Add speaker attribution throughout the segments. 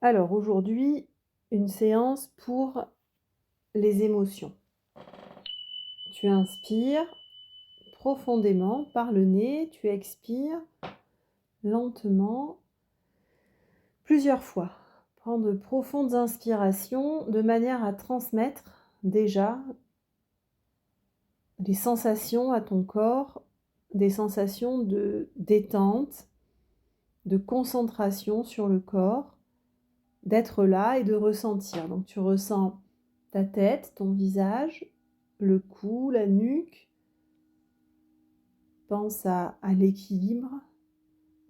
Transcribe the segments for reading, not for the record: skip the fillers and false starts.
Speaker 1: Alors aujourd'hui, une séance pour les émotions. Tu inspires profondément par le nez, tu expires lentement plusieurs fois. Prends de profondes inspirations de manière à transmettre déjà des sensations à ton corps, des sensations de détente, de concentration sur le corps, d'être là et de ressentir. Donc tu ressens ta tête, ton visage, le cou, la nuque. Pense à l'équilibre.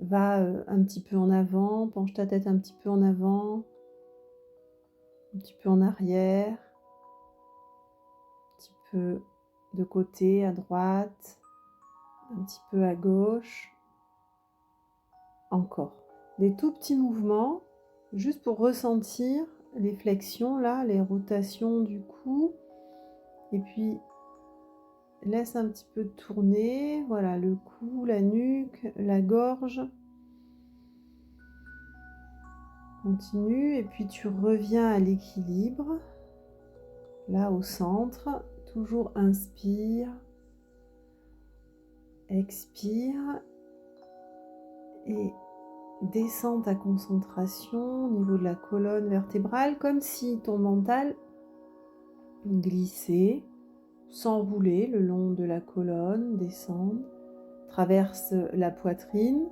Speaker 1: Va un petit peu en avant, penche ta tête un petit peu en avant, un petit peu en arrière, un petit peu de côté, à droite, un petit peu à gauche. Encore. Des tout petits mouvements, juste pour ressentir les flexions là, les rotations du cou. Et puis laisse un petit peu tourner, voilà, le cou, la nuque, la gorge. Continue et puis tu reviens à l'équilibre, là au centre. Toujours inspire, expire et descends ta concentration au niveau de la colonne vertébrale, comme si ton mental glissait, s'enroulait le long de la colonne, descendre, traverse la poitrine.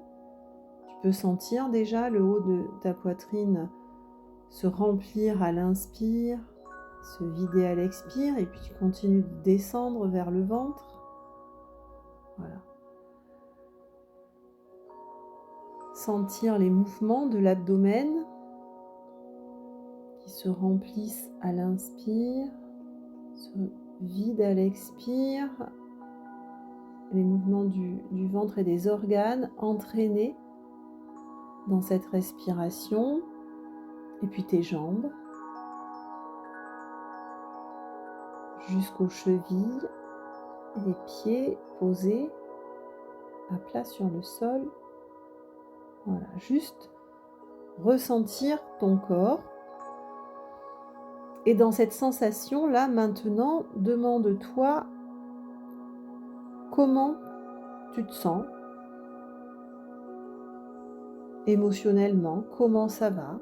Speaker 1: Tu peux sentir déjà le haut de ta poitrine se remplir à l'inspire, se vider à l'expire, et puis tu continues de descendre vers le ventre. Voilà. Sentir les mouvements de l'abdomen qui se remplissent à l'inspire, se vident à l'expire. Les mouvements du ventre et des organes entraînés dans cette respiration. Et puis tes jambes jusqu'aux chevilles, les pieds posés à plat sur le sol. Voilà, juste ressentir ton corps. Et dans cette sensation-là, maintenant, demande-toi comment tu te sens émotionnellement, comment ça va.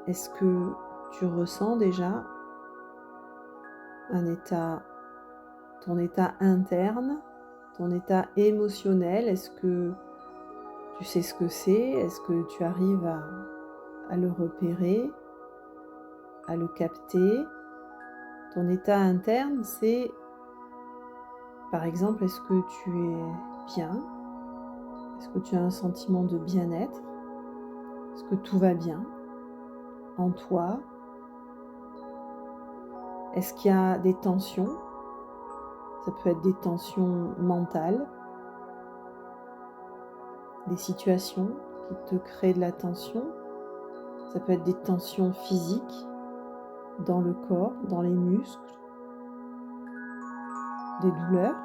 Speaker 1: Est-ce que tu ressens déjà ton état interne, ton état émotionnel? Est-ce que tu sais ce que c'est? Est-ce que tu arrives à le repérer, à le capter? Ton état interne, c'est, par exemple, est-ce que tu es bien? Est-ce que tu as un sentiment de bien-être? Est-ce que tout va bien en toi? Est-ce qu'il y a des tensions? Ça peut être des tensions mentales, des situations qui te créent de la tension. Ça peut être des tensions physiques dans le corps, dans les muscles, des douleurs.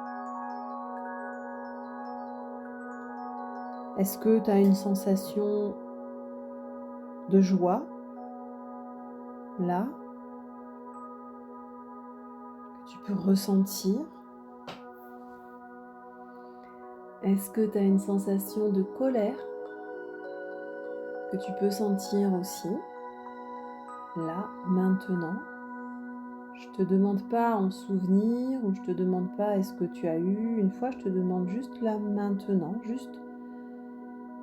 Speaker 1: Est-ce que tu as une sensation de joie là, que tu peux ressentir? Est-ce que tu as une sensation de colère que tu peux sentir aussi là, maintenant? Je te demande pas en souvenir, ou je te demande pas est-ce que tu as eu une fois, je te demande juste là maintenant, juste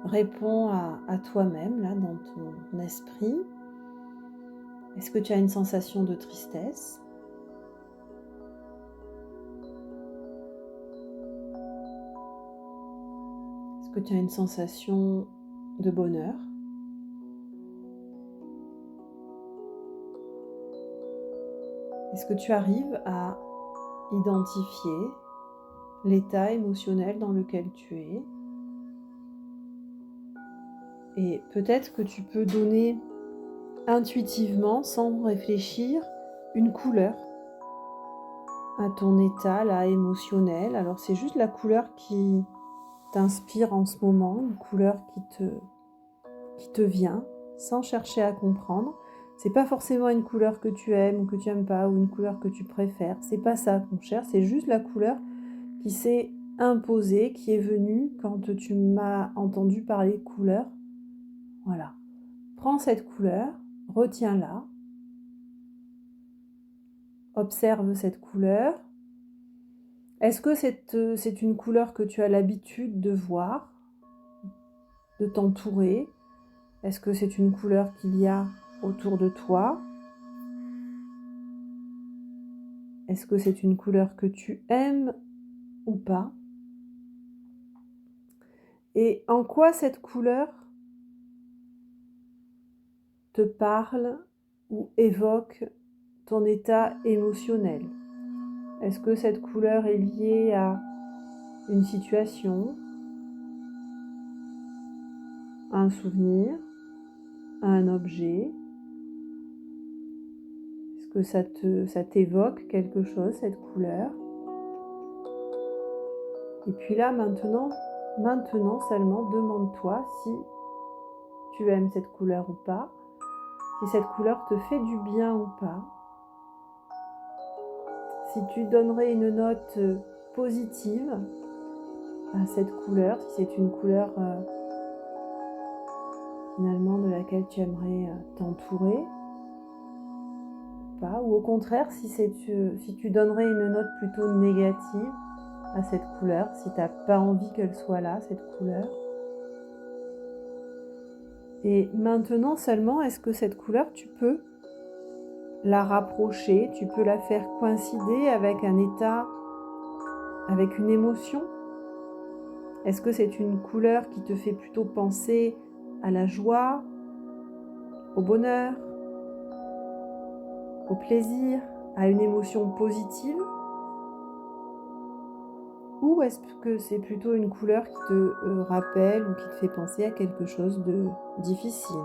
Speaker 1: réponds à toi-même là dans ton esprit. Est-ce que tu as une sensation de tristesse? Est-ce que tu as une sensation de bonheur? Est-ce que tu arrives à identifier l'état émotionnel dans lequel tu es? Et peut-être que tu peux donner intuitivement, sans réfléchir, une couleur à ton état là émotionnel. Alors c'est juste la couleur qui t'inspire en ce moment, une couleur qui te vient, sans chercher à comprendre. C'est pas forcément une couleur que tu aimes ou que tu aimes pas, ou une couleur que tu préfères. C'est pas ça qu'on cherche, c'est juste la couleur qui s'est imposée, qui est venue quand tu m'as entendu parler couleur. Voilà. Prends cette couleur, retiens-la, observe cette couleur. Est-ce que c'est une couleur que tu as l'habitude de voir, de t'entourer? Est-ce que c'est une couleur qu'il y a autour de toi? Est-ce que c'est une couleur que tu aimes ou pas? Et en quoi cette couleur te parle ou évoque ton état émotionnel? Est-ce que cette couleur est liée à une situation, à un souvenir, à un objet? Est-ce que ça t'évoque quelque chose, cette couleur? Et puis là, maintenant seulement, demande-toi si tu aimes cette couleur ou pas, si cette couleur te fait du bien ou pas. Si tu donnerais une note positive à cette couleur, si c'est une couleur finalement de laquelle tu aimerais t'entourer, ou pas, ou au contraire, si tu donnerais une note plutôt négative à cette couleur, si tu n'as pas envie qu'elle soit là, cette couleur. Et maintenant seulement, est-ce que cette couleur, tu peux la rapprocher, tu peux la faire coïncider avec un état, avec une émotion? Est-ce que c'est une couleur qui te fait plutôt penser à la joie, au bonheur, au plaisir, à une émotion positive? Ou est-ce que c'est plutôt une couleur qui te rappelle ou qui te fait penser à quelque chose de difficile,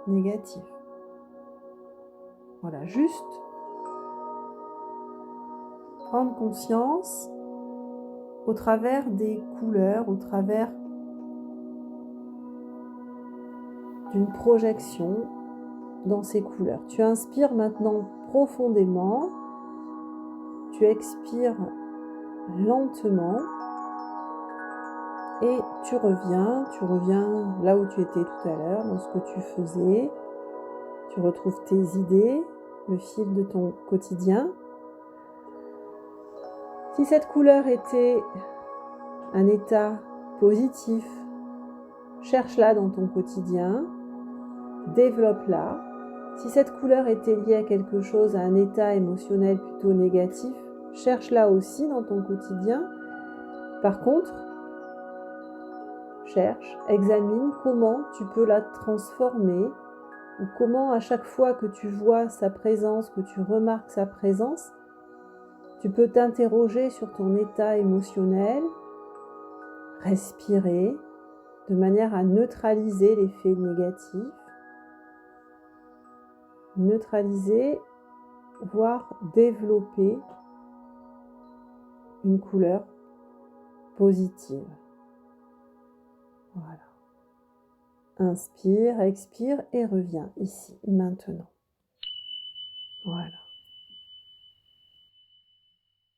Speaker 1: négatif? Voilà, juste prendre conscience au travers des couleurs, au travers d'une projection dans ces couleurs. Tu inspires maintenant profondément, tu expires lentement et tu reviens là où tu étais tout à l'heure, dans ce que tu faisais. Tu retrouves tes idées, le fil de ton quotidien. Si cette couleur était un état positif, cherche-la dans ton quotidien, développe-la. Si cette couleur était liée à quelque chose, à un état émotionnel plutôt négatif, cherche-la aussi dans ton quotidien. Par contre, cherche, examine comment tu peux la transformer, ou comment à chaque fois que tu vois sa présence, que tu remarques sa présence, tu peux t'interroger sur ton état émotionnel, respirer de manière à neutraliser l'effet négatif, neutraliser, voire développer une couleur positive. Voilà. Inspire, expire et reviens ici, maintenant. Voilà.